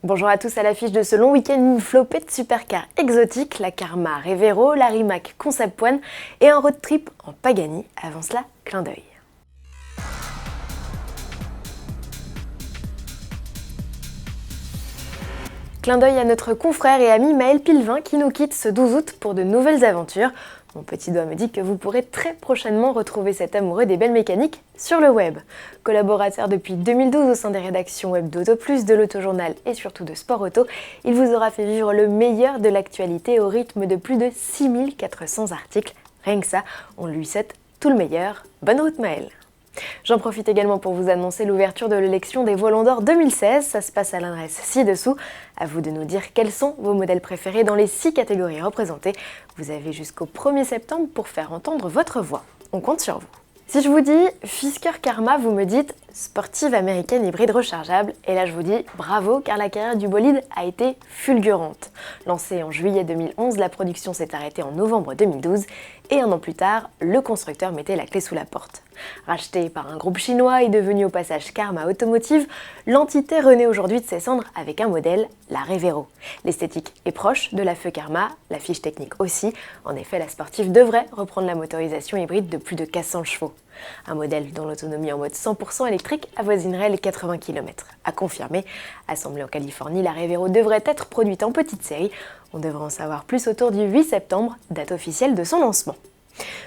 Bonjour à tous, à l'affiche de ce long week-end, une flopée de supercars exotiques, la Karma Revero, la Rimac Concept One et un road trip en Pagani. Avant cela, clin d'œil. Clin d'œil à notre confrère et ami Maël Pilvin qui nous quitte ce 12 août pour de nouvelles aventures. Mon petit doigt me dit que vous pourrez très prochainement retrouver cet amoureux des belles mécaniques sur le web. Collaborateur depuis 2012 au sein des rédactions web d'Auto Plus, de l'Autojournal et surtout de Sport Auto, il vous aura fait vivre le meilleur de l'actualité au rythme de plus de 6400 articles. Rien que ça, on lui souhaite tout le meilleur. Bonne route Maël! J'en profite également pour vous annoncer l'ouverture de l'élection des Voilons d'Or 2016. Ça se passe à l'adresse ci-dessous. À vous de nous dire quels sont vos modèles préférés dans les 6 catégories représentées. Vous avez jusqu'au 1er septembre pour faire entendre votre voix. On compte sur vous. Si je vous dis Fisker Karma, vous me dites sportive américaine hybride rechargeable. Et là je vous dis bravo car la carrière du bolide a été fulgurante. Lancée en juillet 2011, la production s'est arrêtée en novembre 2012 et un an plus tard, le constructeur mettait la clé sous la porte. Racheté par un groupe chinois et devenu au passage Karma Automotive, l'entité renaît aujourd'hui de ses cendres avec un modèle, la Revero. L'esthétique est proche de la feu Karma, la fiche technique aussi. En effet, la sportive devrait reprendre la motorisation hybride de plus de 400 chevaux. Un modèle dont l'autonomie en mode 100% électrique avoisinerait les 80 km. À confirmer, assemblée en Californie, la Revero devrait être produite en petite série. On devrait en savoir plus autour du 8 septembre, date officielle de son lancement.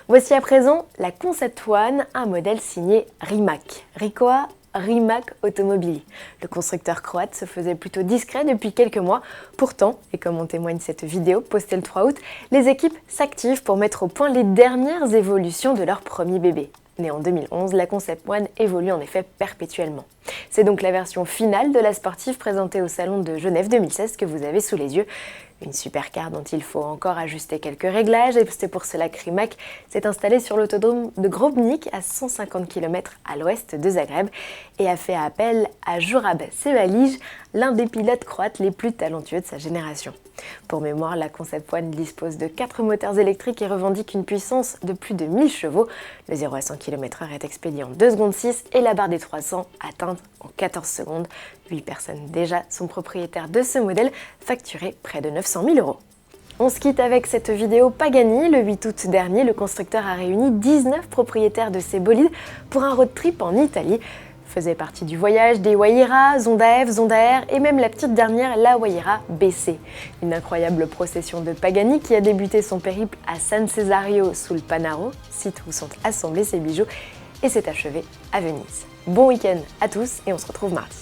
Voici à présent la Concept One, un modèle signé Rimac. Ricoh Rimac Automobili. Le constructeur croate se faisait plutôt discret depuis quelques mois. Pourtant, et comme en témoigne cette vidéo postée le 3 août, les équipes s'activent pour mettre au point les dernières évolutions de leur premier bébé. Née en 2011, la Concept One évolue en effet perpétuellement. C'est donc la version finale de la sportive présentée au salon de Genève 2016 que vous avez sous les yeux. Une supercar dont il faut encore ajuster quelques réglages et c'est pour cela que Rimac s'est installé sur l'autodrome de Grobnik à 150 km à l'ouest de Zagreb et a fait appel à Jurab Sevalij, l'un des pilotes croates les plus talentueux de sa génération. Pour mémoire, la Concept One dispose de 4 moteurs électriques et revendique une puissance de plus de 1000 chevaux. Le 0 à 100 km/h est expédié en 2 secondes 6 et la barre des 300 atteinte en 14 secondes. 8 personnes déjà sont propriétaires de ce modèle, facturé près de 900 000 €. On se quitte avec cette vidéo Pagani. Le 8 août dernier, le constructeur a réuni 19 propriétaires de ces bolides pour un road trip en Italie. Faisait partie du voyage des Huayra, Zonda F, Zonda R et même la petite dernière, la Huayra BC. Une incroyable procession de Pagani qui a débuté son périple à San Cesario sul Panaro, site où sont assemblés ces bijoux, et s'est achevée à Venise. Bon week-end à tous et on se retrouve mardi.